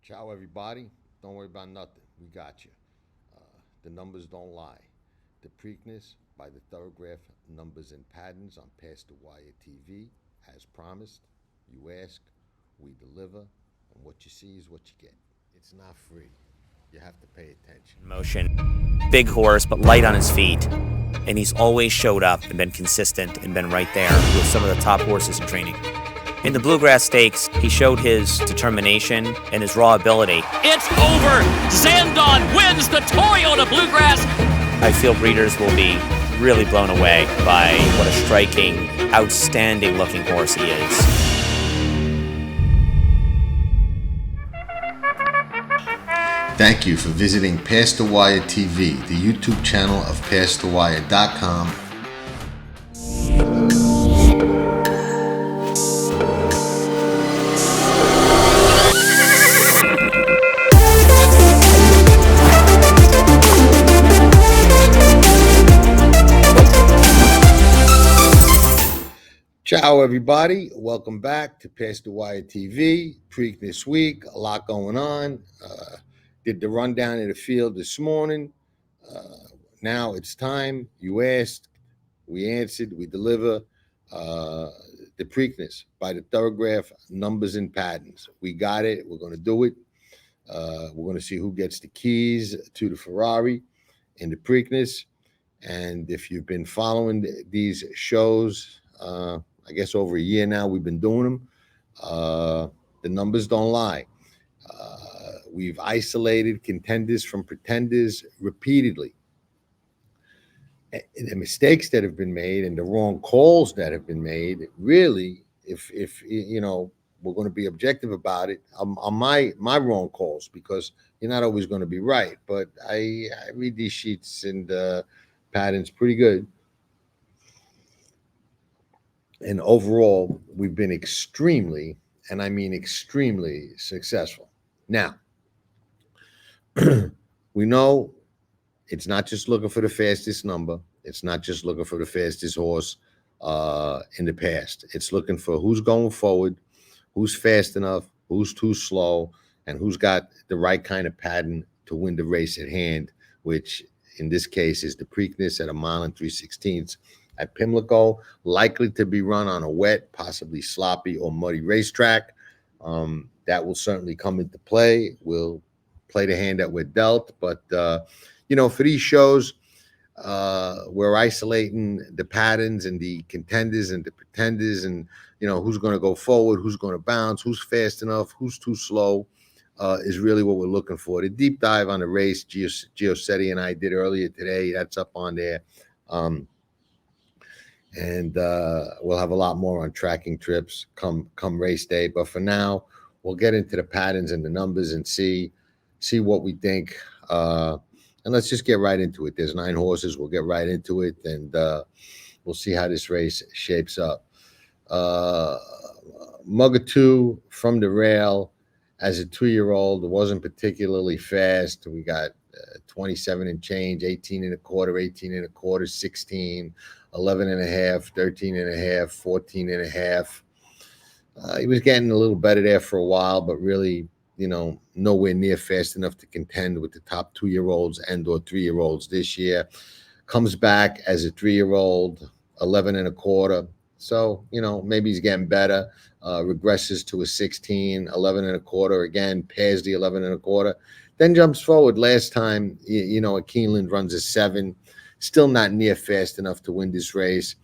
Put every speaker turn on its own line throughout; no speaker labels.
Ciao, everybody. Don't worry about nothing. We got you. The numbers don't lie. The Preakness by the Thorograph Numbers and Patterns on Past the Wire TV. As promised, you ask, we deliver, and what you see is what you get. It's not free. You have to pay attention.
Motion. Big horse, but light on his feet. And he's always showed up and been consistent and been right there with some of the top horses in training. In the Bluegrass Stakes, he showed his determination and his raw ability.
It's over! Zandon wins the Toyota Bluegrass!
I feel breeders will be really blown away by what a striking, outstanding looking horse he is.
Thank you for visiting Past the Wire TV, the YouTube channel of PastTheWire.com. Ciao, everybody. Welcome back to Past the Wire TV. Preakness week, a lot going on. Did the rundown of the field this morning. Now it's time. You asked, we answered, we deliver. The Preakness by the Thorograph Numbers and Patterns. We got it. We're going to do it. We're going to see who gets the keys to the Ferrari in the Preakness. And if you've been following these shows, I guess over a year now we've been doing them. The numbers don't lie. We've isolated contenders from pretenders repeatedly. And the mistakes that have been made and the wrong calls that have been made, really, if you know, we're going to be objective about it, on my wrong calls, because you're not always going to be right. But I read these sheets and patterns pretty good. And overall, we've been extremely, and I mean extremely, successful. Now, we know it's not just looking for the fastest number. It's not just looking for the fastest horse in the past. It's looking for who's going forward, who's fast enough, who's too slow, and who's got the right kind of pattern to win the race at hand, which in this case is the Preakness at 1 mile 3/16 at Pimlico, likely to be run on a wet, possibly sloppy or muddy racetrack. That will certainly come into play. We'll play the hand that we're dealt. But, you know, for these shows, we're isolating the patterns and the contenders and the pretenders and, you know, who's going to go forward, who's going to bounce, who's fast enough, who's too slow is really what we're looking for. The deep dive on the race, Geo Sette and I did earlier today, that's up on there. And we'll have a lot more on tracking trips come race day. But for now, we'll get into the patterns and the numbers and see what we think. And let's just get right into it. There's 9 horses. We'll get right into it, and we'll see how this race shapes up. Mugatu from the rail as a 2-year-old. It wasn't particularly fast. We got 27 and change, 18 and a quarter, 18 and a quarter, 16, 11 and a half, 13 and a half, 14 and a half. He was getting a little better there for a while, but really, you know, nowhere near fast enough to contend with the top 2-year-olds and or 3-year-olds this year. Comes back as a 3-year-old, 11 and a quarter. So, you know, maybe he's getting better. Regresses to a 16, 11 and a quarter. Again, pairs the 11 and a quarter. Then jumps forward. Last time, you know, a Keeneland runs a 7. Still not near fast enough to win this race.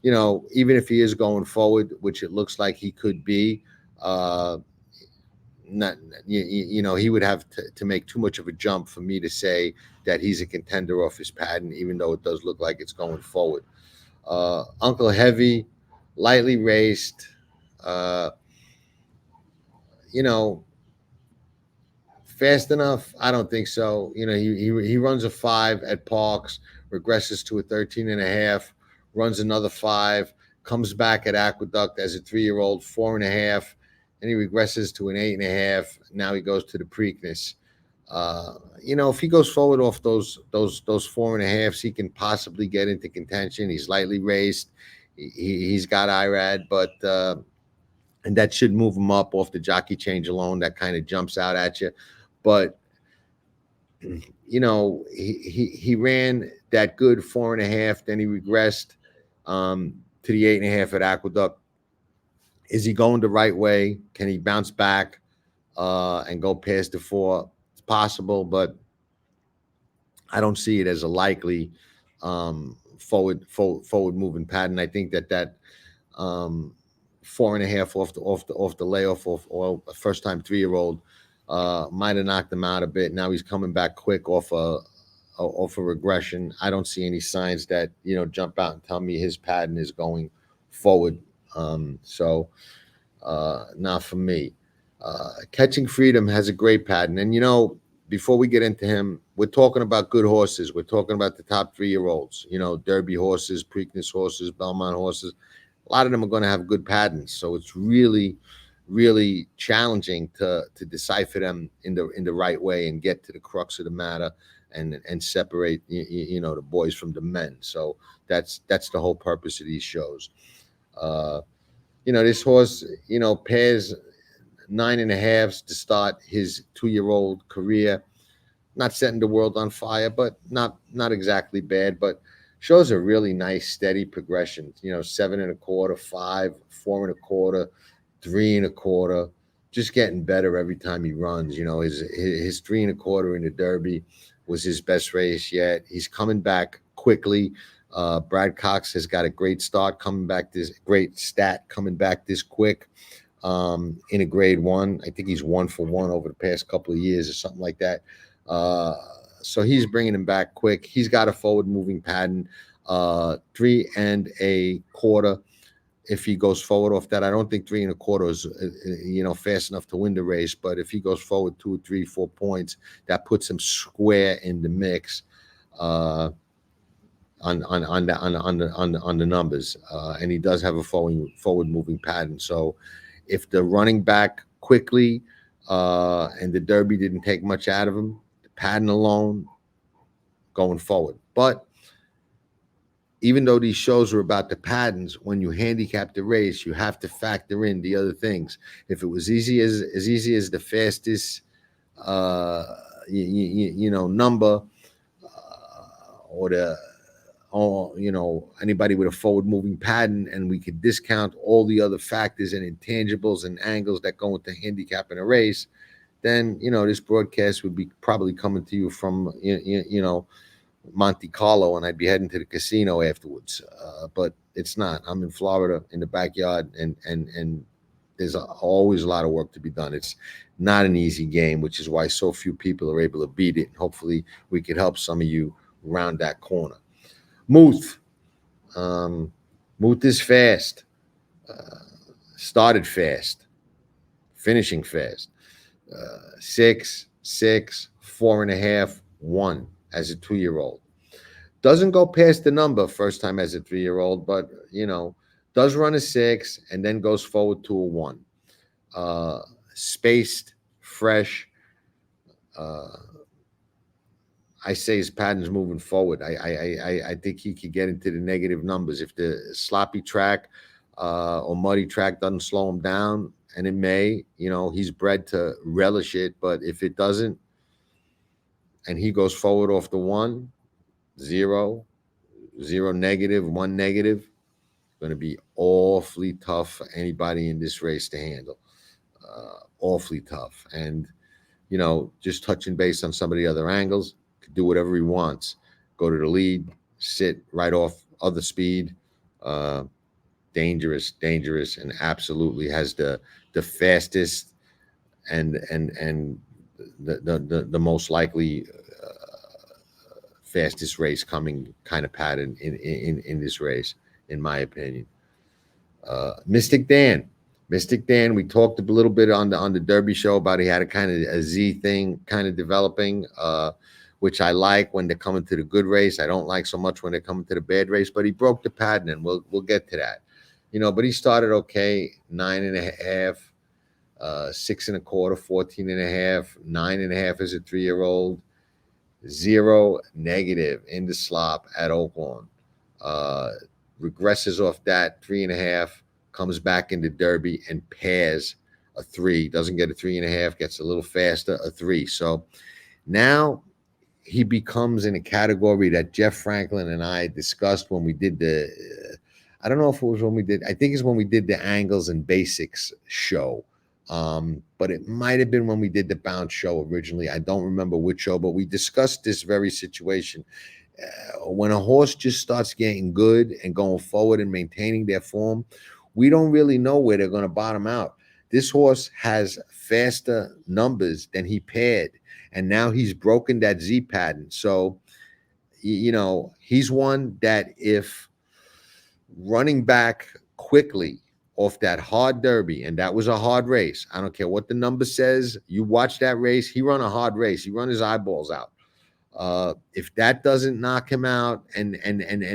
You know, even if he is going forward, which it looks like he could be, you know, he would have to make too much of a jump for me to say that he's a contender off his pattern, even though it does look like it's going forward. Uncle Heavy, lightly raced, you know, fast enough? I don't think so. You know, he runs a 5 at Parks, regresses to a 13 and a half, runs another 5, comes back at Aqueduct as a 3-year-old, 4 and a half, and he regresses to an 8 and a half. Now he goes to the Preakness. You know, if he goes forward off those 4 and a halves, he can possibly get into contention. He's lightly raced. He's got IRAD, but and that should move him up off the jockey change alone. That kind of jumps out at you. But you know, he ran that good 4.5, then he regressed to the 8.5 at Aqueduct. Is he going the right way? Can he bounce back and go past the 4? It's possible, but I don't see it as a likely forward moving pattern. I think that 4.5 off the layoff or a first time 3-year-old might have knocked him out a bit. Now he's coming back quick off a regression. I don't see any signs that, you know, jump out and tell me his pattern is going forward. So not for me. Catching Freedom has a great pattern, and you know, before we get into him, we're talking about good horses. We're talking about the top 3-year-olds, you know, Derby horses, Preakness horses, Belmont horses. A lot of them are going to have good patterns. So it's really, really challenging to decipher them in the right way and get to the crux of the matter and separate, you know, the boys from the men. So that's the whole purpose of these shows. You know, this horse, you know, pairs 9.5 to start his 2-year-old career. Not setting the world on fire, but not exactly bad, but shows a really nice steady progression. You know, 7.25, 5, 4.25, 3.25, just getting better every time he runs. You know, his 3.25 in the Derby was his best race yet. He's coming back quickly. Brad Cox has got a great start coming back, this great stat coming back this quick in a grade 1. I think he's 1 for 1 over the past couple of years or something like that. So he's bringing him back quick. He's got a forward moving pattern, 3.25. If he goes forward off that, I don't think 3.25 is, you know, fast enough to win the race. But if he goes forward 2, 3, 4 points, that puts him square in the mix on the numbers. And he does have a forward moving pattern. So if the running back quickly and the Derby didn't take much out of him, the pattern alone going forward. But even though these shows are about the patterns, when you handicap the race, you have to factor in the other things. If it was easy as the fastest, you know, number, or the, you know, anybody with a forward moving pattern, and we could discount all the other factors and intangibles and angles that go into handicapping a race, then, you know, this broadcast would be probably coming to you from, you know, Monte Carlo, and I'd be heading to the casino afterwards. But it's not. I'm in Florida in the backyard, and there's always a lot of work to be done. It's not an easy game, which is why so few people are able to beat it. Hopefully we could help some of you round that corner. Muth. Muth is fast. Started fast. Finishing fast. 6, 4.5, 1 as a 2-year-old. Doesn't go past the number first time as a 3-year-old, but, you know, does run a 6 and then goes forward to a 1. Spaced, fresh. I say his pattern's moving forward. I think he could get into the negative numbers. If the sloppy track or muddy track doesn't slow him down, and it may, you know, he's bred to relish it. But if it doesn't, and he goes forward off the 1, 0, 0 negative, 1 negative, going to be awfully tough for anybody in this race to handle. Awfully tough. And, you know, just touching base on some of the other angles, could do whatever he wants. Go to the lead, sit right off other speed. Dangerous, and absolutely has the fastest and the most likely fastest race coming kind of pattern in this race, in my opinion. Mystic Dan, we talked a little bit on the Derby show about he had a kind of a Z thing kind of developing, which I like when they're coming to the good race. I don't like so much when they're coming to the bad race, but he broke the pattern, and we'll get to that. You know, but he started okay, 9.5, 6.25, 14.5, 9.5 as a 3-year-old, 0 negative in the slop at Oaklawn. Regresses off that, 3.5, comes back in the Derby and pairs a 3, doesn't get a 3.5, gets a little faster, a 3. So now he becomes in a category that Jeff Franklin and I discussed when we did the, I don't know if it was when we did, I think it's when we did the Angles and Basics show. But it might have been when we did the Bounce show originally. I don't remember which show, but we discussed this very situation. When a horse just starts getting good and going forward and maintaining their form, we don't really know where they're going to bottom out. This horse has faster numbers than he paired, and now he's broken that Z pattern. So, you know, he's one that if running back quickly off that hard Derby, and that was a hard race. I don't care what the number says. You watch that race. He run a hard race. He run his eyeballs out. If that doesn't knock him out and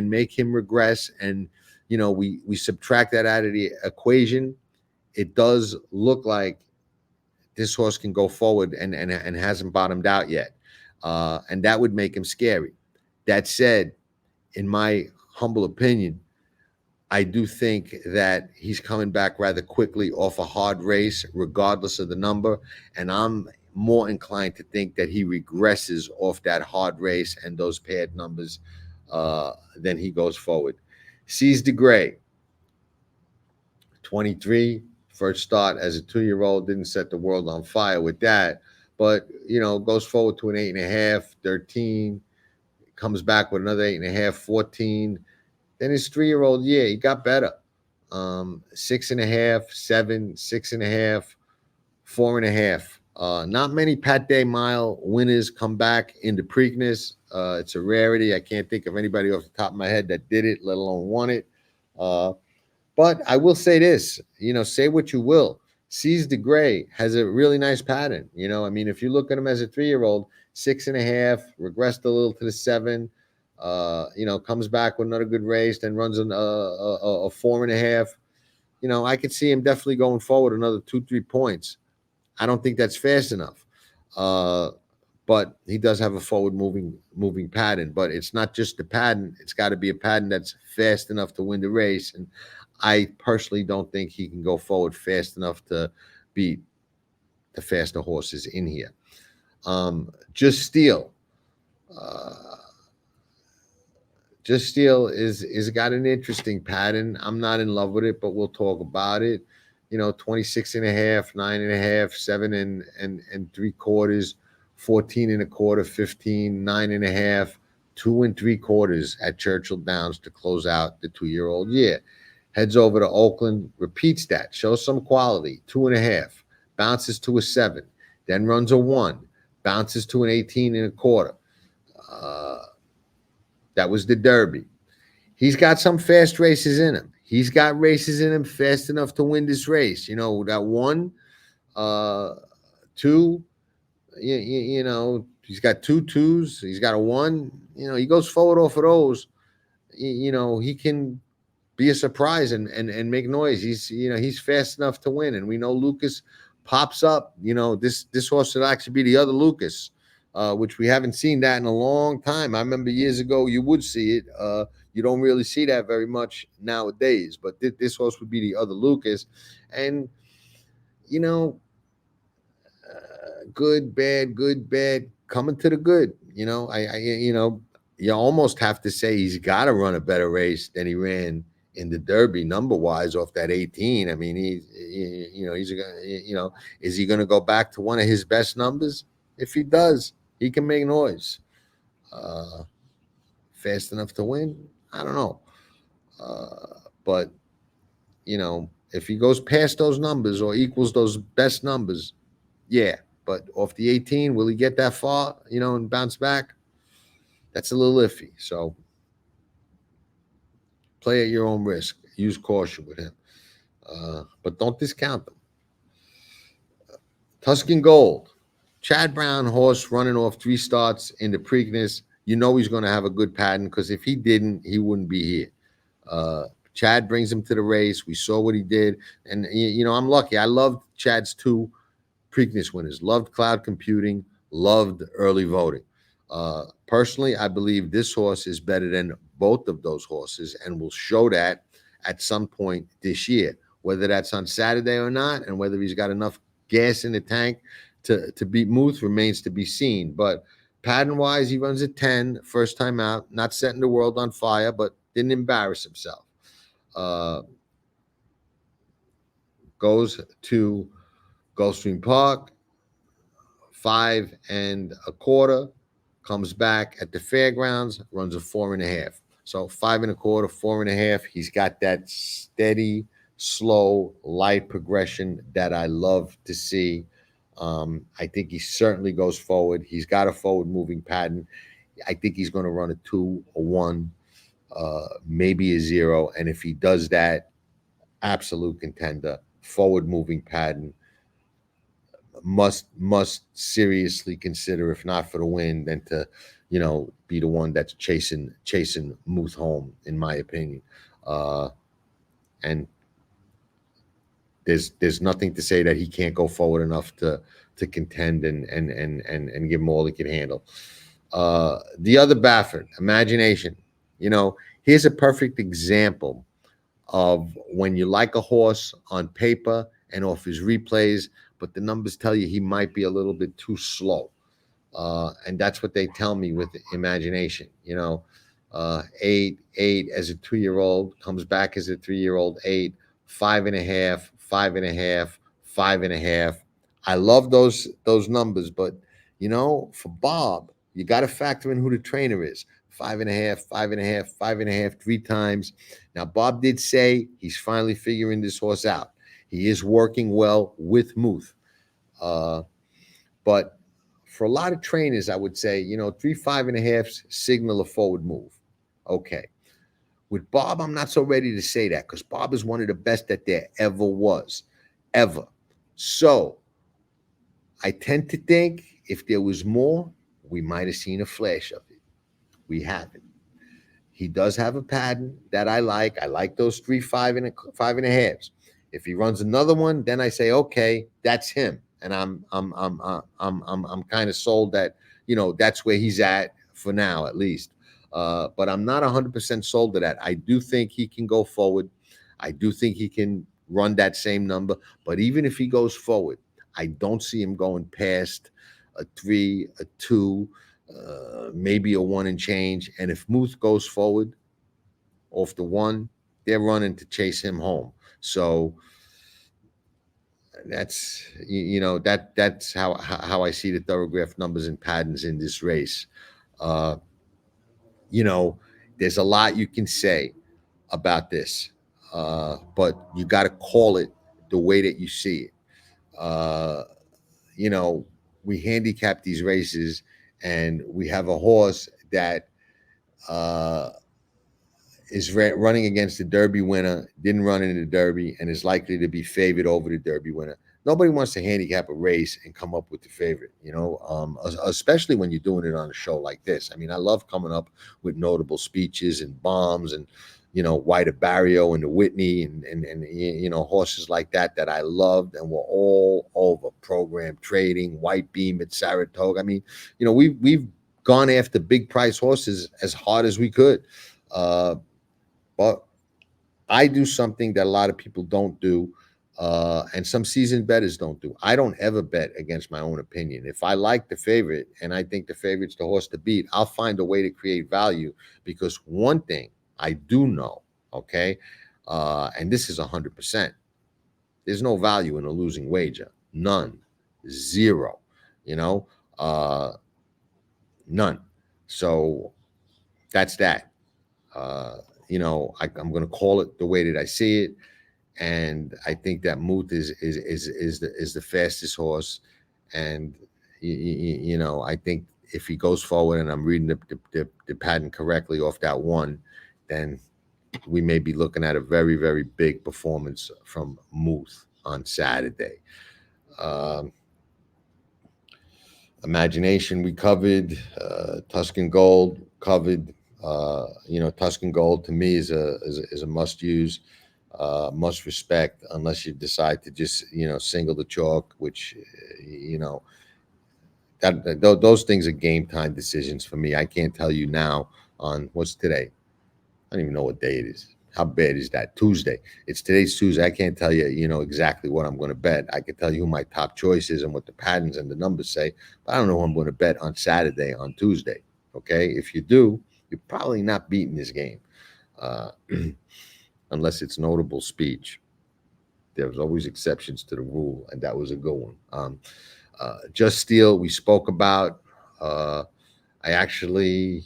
make him regress, and you know we subtract that out of the equation, it does look like this horse can go forward and hasn't bottomed out yet, and that would make him scary. That said, in my humble opinion, I do think that he's coming back rather quickly off a hard race, regardless of the number. And I'm more inclined to think that he regresses off that hard race and those paired numbers than he goes forward. Sees the Gray, 23, first start as a 2-year-old, didn't set the world on fire with that. But, you know, goes forward to an 8.5, 13, comes back with another 8.5, 14. Then his 3-year-old, yeah, he got better. 6.5, 7, 6.5, 4.5. Not many Pat Day Mile winners come back into Preakness. It's a rarity. I can't think of anybody off the top of my head that did it, let alone won it. But I will say this, you know, say what you will. Sees the Gray has a really nice pattern. You know, I mean, if you look at him as a 3-year-old, 6.5, regressed a little to the 7. You know, comes back with another good race, then runs a 4.5. You know, I could see him definitely going forward another 2-3 points. I don't think that's fast enough. But he does have a forward moving pattern. But it's not just the pattern. It's got to be a pattern that's fast enough to win the race. And I personally don't think he can go forward fast enough to beat the faster horses in here. Just Steel. Just Steel is got an interesting pattern. I'm not in love with it, but we'll talk about it. You know, 26.5, 9.5, 7 and 3/4, 14.25, 15, 9.5, 2 3/4 at Churchill Downs to close out the 2-year-old year. Heads over to Oakland, repeats that, shows some quality, 2.5, bounces to a 7, then runs a 1, bounces to an 18.25. That was the Derby. He's got some fast races in him. He's got races in him fast enough to win this race. You know, that 1, 2, you know, he's got 2 2s. He's got a 1. You know, he goes forward off of those. You know, he can be a surprise and make noise. He's fast enough to win. And we know Lucas pops up. You know, this horse should actually be the other Lucas. Which we haven't seen that in a long time. I remember years ago you would see it. You don't really see that very much nowadays. But this horse would be the other Lucas. And, you know, good, bad, coming to the good. You know, you know, you almost have to say he's got to run a better race than he ran in the Derby number-wise off that 18. I mean, you know, is he going to go back to one of his best numbers? If he does, he can make noise. Fast enough to win? I don't know. But, you know, if he goes past those numbers or equals those best numbers, yeah. But off the 18, will he get that far, you know, and bounce back? That's a little iffy. So play at your own risk. Use caution with him. But don't discount them. Tuskin Gold. Chad Brown horse running off 3 starts in the Preakness. You know he's going to have a good pattern because if he didn't, he wouldn't be here. Chad brings him to the race. We saw what he did. And, you know, I'm lucky. I loved Chad's 2 Preakness winners. Loved Cloud Computing. Loved Early Voting. Personally, I believe this horse is better than both of those horses and will show that at some point this year. Whether that's on Saturday or not, and whether he's got enough gas in the tank to beat Muth remains to be seen. But pattern-wise, he runs a 10 first time out, not setting the world on fire, but didn't embarrass himself. Goes to Gulfstream Park, 5 1/4, comes back at the fairgrounds, runs a 4.5. So 5 1/4, 4.5. He's got that steady, slow, light progression that I love to see. I think he certainly goes forward. He's got a forward moving pattern. I think he's going to run a 2, a 1, maybe a 0. And if he does that, absolute contender, forward moving pattern. Must seriously consider, if not for the win, then to, be the one that's chasing Muth home, in my opinion. And there's nothing to say that he can't go forward enough to contend and give him all he can handle. The other Baffert, Imagination. Here's a perfect example of when you like a horse on paper and off his replays, but the numbers tell you he might be a little bit too slow. And that's what they tell me with Imagination. 8 as a 2-year-old, comes back as a 3-year-old, 8, 5.5, 5.5, 5.5. I love those numbers, but for Bob, you got to factor in who the trainer is. 5.5, 5.5, 5.5, 3 times. Now, Bob did say he's finally figuring this horse out. He is working well with Muth. But for a lot of trainers, I would say, 3 5.5s signal a forward move. Okay. With Bob, I'm not so ready to say that because Bob is one of the best that there ever was, ever. So I tend to think if there was more, we might have seen a flash of it. We haven't. He does have a pattern that I like. I like those 3 5.5s. If he runs another one, then I say, okay, that's him. And I'm kind of sold that, that's where he's at for now, at least. But I'm not 100% sold to that. I do think he can go forward. I do think he can run that same number. But even if he goes forward, I don't see him going past a 3, a 2, maybe a 1 and change. And if Muth goes forward off the 1, they're running to chase him home. So that's that's how I see the Thorograph Numbers and Patterns in this race. There's a lot you can say about this, but you got to call it the way that you see it. We handicap these races, and we have a horse that is running against the Derby winner, didn't run in the Derby, and is likely to be favored over the Derby winner. Nobody wants to handicap a race and come up with the favorite, especially when you're doing it on a show like this. I mean, I love coming up with notable speeches and bombs and, White Barrio and the Whitney and horses like that I loved and were all over program trading, White Beam at Saratoga. I mean, we've gone after big price horses as hard as we could. But I do something that a lot of people don't do, and some seasoned bettors don't do. I don't ever bet against my own opinion. If I like the favorite and I think the favorite's the horse to beat, I'll find a way to create value, because one thing I do know, okay, and this is 100%, there's no value in a losing wager. None. Zero. None. So that's that. I'm going to call it the way that I see it, and I think that Muth is the fastest horse, and I think if he goes forward, and I'm reading the pattern correctly off that 1, then we may be looking at a very, very big performance from Muth on Saturday. Imagination we covered, Tuskin Gold covered. Tuskin Gold to me is a must use, must respect, unless you decide to just single the chalk, which those things are game time decisions for me. I can't tell you now on what's today. I don't even know what day it is. How bad is that? Tuesday. Today's Tuesday. I can't tell you, exactly what I'm going to bet. I can tell you who my top choice is and what the patterns and the numbers say, but I don't know who I'm going to bet on Saturday, on Tuesday. Okay. If you do, you're probably not beating this game, unless it's notable speech. There's always exceptions to the rule, and that was a good one. Just Steel, we spoke about. I actually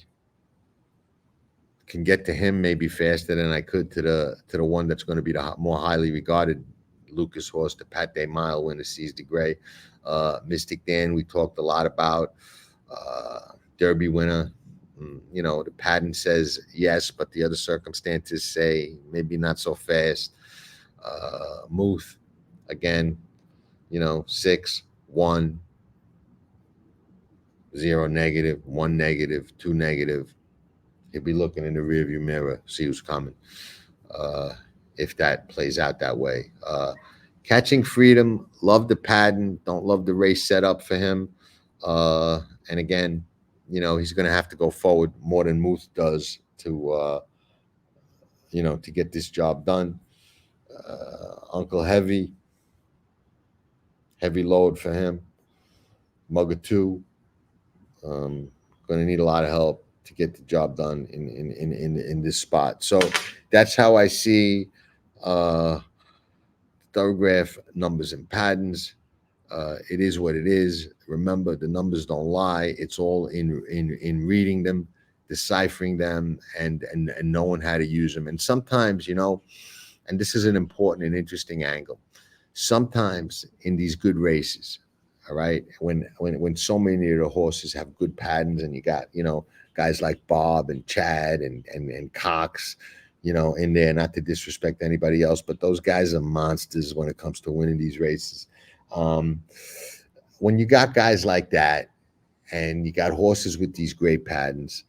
can get to him maybe faster than I could to the one that's going to be the more highly regarded Lucas horse, the Pat Day Mile winner, Sees the Gray. Mystic Dan, we talked a lot about. Derby winner. The patent says yes, but the other circumstances say maybe not so fast. Muth, again, 6, 1, 0 negative, 1 negative, 2 negative. He'll be looking in the rearview mirror, see who's coming, if that plays out that way. Catching Freedom, love the pattern, don't love the race setup for him. And again, he's going to have to go forward more than Muth does to get this job done. Uncle Heavy load for him. Mugatu, going to need a lot of help to get the job done in this spot. So that's how I see Thorograph Numbers and Patterns. It is what it is. Remember, the numbers don't lie. It's all in reading them, deciphering them, and knowing how to use them. And sometimes, and this is an important and interesting angle. Sometimes in these good races, all right, when so many of the horses have good patterns, and you got guys like Bob and Chad and Cox, in there. Not to disrespect anybody else, but those guys are monsters when it comes to winning these races. When you got guys like that, and you got horses with these great patterns,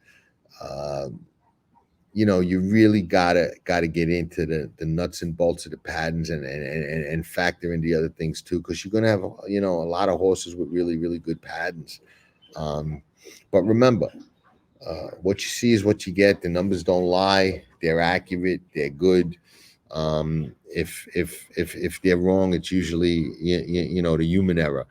you really gotta get into the nuts and bolts of the patterns and factor in the other things too, because you're gonna have a lot of horses with really, really good patterns. But remember, what you see is what you get. The numbers don't lie. They're accurate. They're good. If they're wrong, it's usually the human error.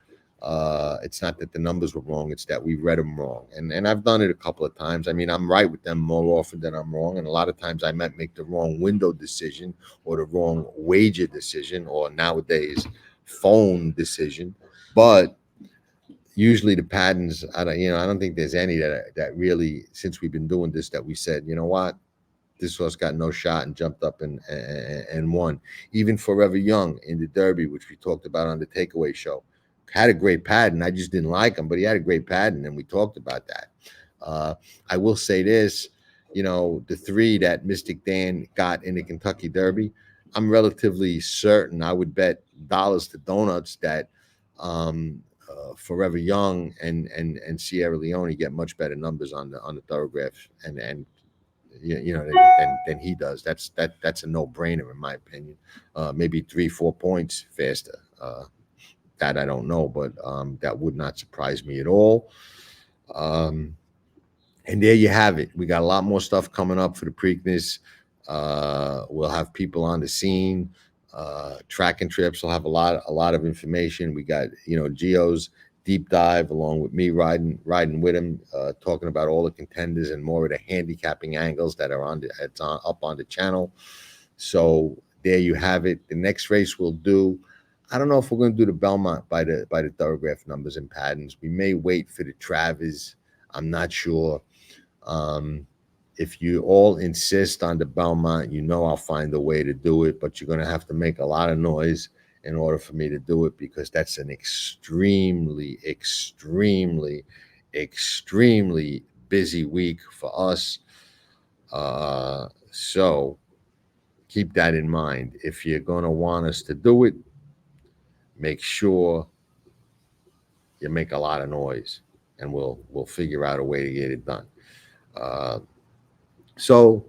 It's not that the numbers were wrong, it's that we read them wrong. And I've done it a couple of times. I mean, I'm right with them more often than I'm wrong. And a lot of times I might make the wrong window decision or the wrong wager decision, or nowadays phone decision. But usually the patterns, I don't think there's any that really, since we've been doing this, that we said, you know what, this horse got no shot and jumped up and won. Even Forever Young in the Derby, which we talked about on the Takeaway show, had a great pattern. I just didn't like him, but he had a great pattern, and we talked about that. I will say this, the 3 that Mystic Dan got in the Kentucky Derby, I'm relatively certain I would bet dollars to donuts that Forever Young and Sierra Leone get much better numbers on the Thorograph and than he does. That's a no-brainer in my opinion. Maybe 3-4 points faster. That I don't know, but that would not surprise me at all. And there you have it. We got a lot more stuff coming up for the Preakness. We'll have people on the scene. Track and trips will have a lot of information. We got Geo's deep dive along with me riding with him, talking about all the contenders and more of the handicapping angles that are up on the channel. So there you have it. The next race we'll do, I don't know if we're going to do the Belmont by the Thorograph Numbers and Patterns. We may wait for the Travers. I'm not sure. If you all insist on the Belmont, I'll find a way to do it, but you're going to have to make a lot of noise in order for me to do it, because that's an extremely, extremely, extremely busy week for us. So keep that in mind. If you're going to want us to do it, make sure you make a lot of noise, and we'll figure out a way to get it done. So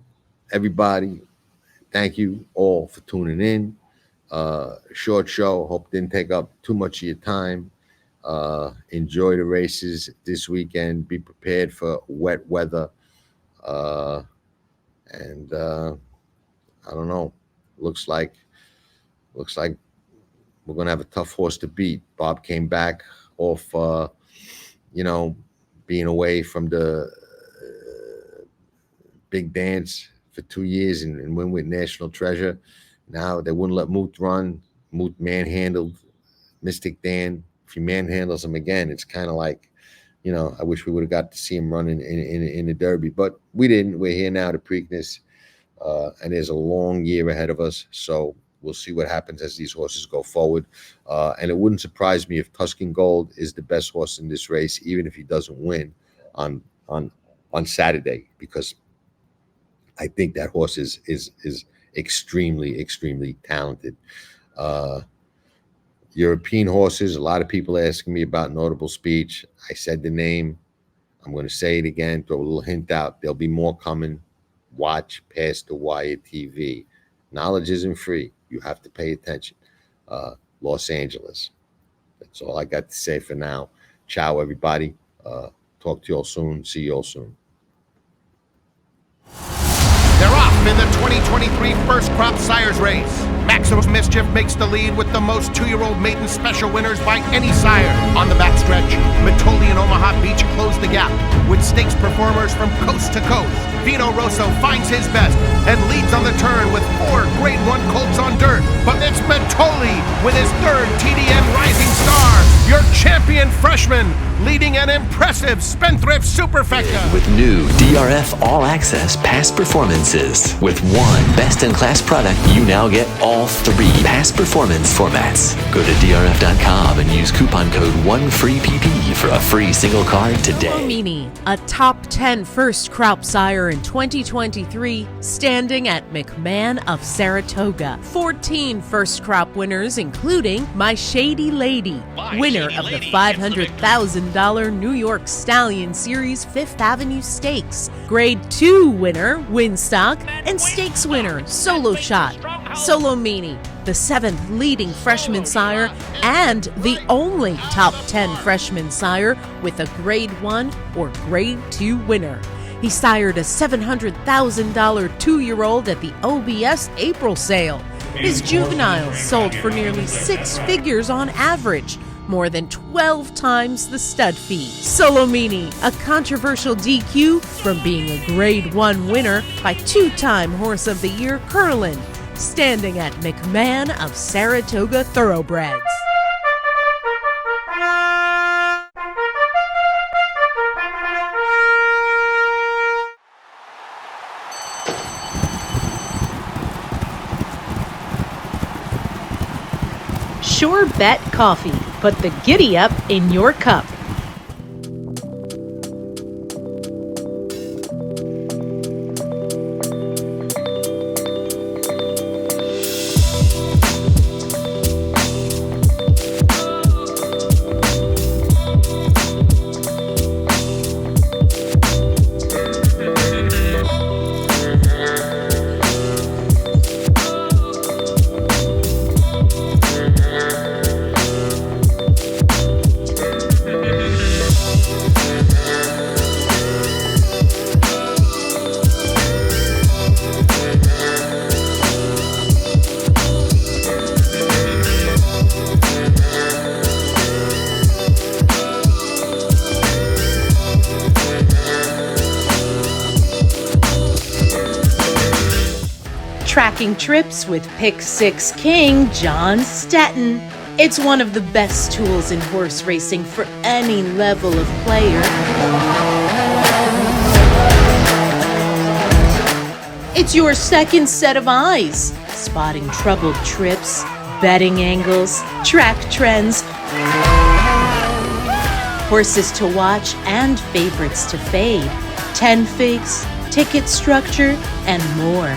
everybody, thank you all for tuning in. Short show. Hope didn't take up too much of your time. Enjoy the races this weekend. Be prepared for wet weather. And I don't know. Looks like we're gonna have a tough horse to beat. Bob came back off, being away from the big dance for 2 years and win with National Treasure. Now they wouldn't let Muth run. Muth manhandled Mystic Dan. If he manhandles him again, it's kind of like, I wish we would have got to see him run in the Derby, but we didn't. We're here now to Preakness, and there's a long year ahead of us. So we'll see what happens as these horses go forward. And it wouldn't surprise me if Tuskin Gold is the best horse in this race, even if he doesn't win on Saturday, because I think that horse is extremely, extremely talented. European horses, a lot of people asking me about Notable Speech. I said the name. I'm going to say it again, throw a little hint out. There'll be more coming. Watch Past the Wire TV. Knowledge isn't free. You have to pay attention. Los Angeles. That's all I got to say for now. Ciao, everybody. Talk to you all soon. See you all soon.
They're off in the 2023 First Crop Sires race. Maximum Mischief makes the lead with the most 2-year-old maiden special winners by any sire. On the backstretch, Matoli and Omaha Beach close the gap with stakes performers from coast to coast. Vino Rosso finds his best and leads on the turn with 4 Grade 1 colts on dirt. But it's Matoli with his 3rd TDN Rising Star, your champion freshman, leading an impressive Spendthrift Superfecta.
With new DRF All Access past performances. With one best-in-class product, you now get all 3 past performance formats. Go to drf.com and use coupon code 1FREEPP for a free single card today.
Mini, a top 10 first crop sire in 2023, standing at McMahon of Saratoga. 14 first crop winners, including My Shady Lady, winner of the $500,000 New York Stallion Series 5th Avenue Stakes, Grade 2 winner Winstock, and Stakes winner Solo Shot. Solo Mini, the 7th leading freshman sire and the only top 10 freshman sire with a Grade 1 or Grade 2 winner. He sired a $700,000 2-year-old at the OBS April sale. His juveniles sold for nearly 6 figures on average, more than 12 times the stud fee. Solomini, a controversial DQ from being a Grade 1 winner by 2-time Horse of the Year Curlin, standing at McMahon of Saratoga Thoroughbreds. Sure Bet Coffee. Put the giddy up in your cup. Tracking trips with Pick 6 King Jon Stettin. It's one of the best tools in horse racing for any level of player. It's your second set of eyes, spotting troubled trips, betting angles, track trends, horses to watch and favorites to fade, 10 figs, ticket structure, and more.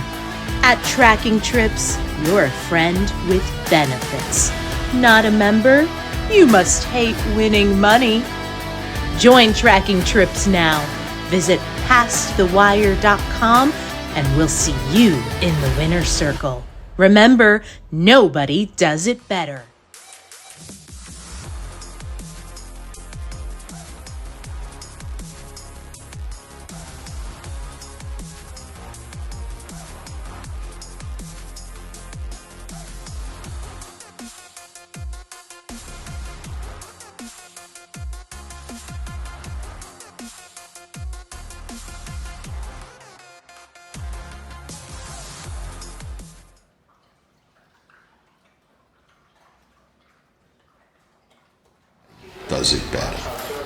At Tracking Trips, you're a friend with benefits. Not a member? You must hate winning money. Join Tracking Trips now. Visit pastthewire.com and we'll see you in the winner's circle. Remember, nobody does it better.
does it better.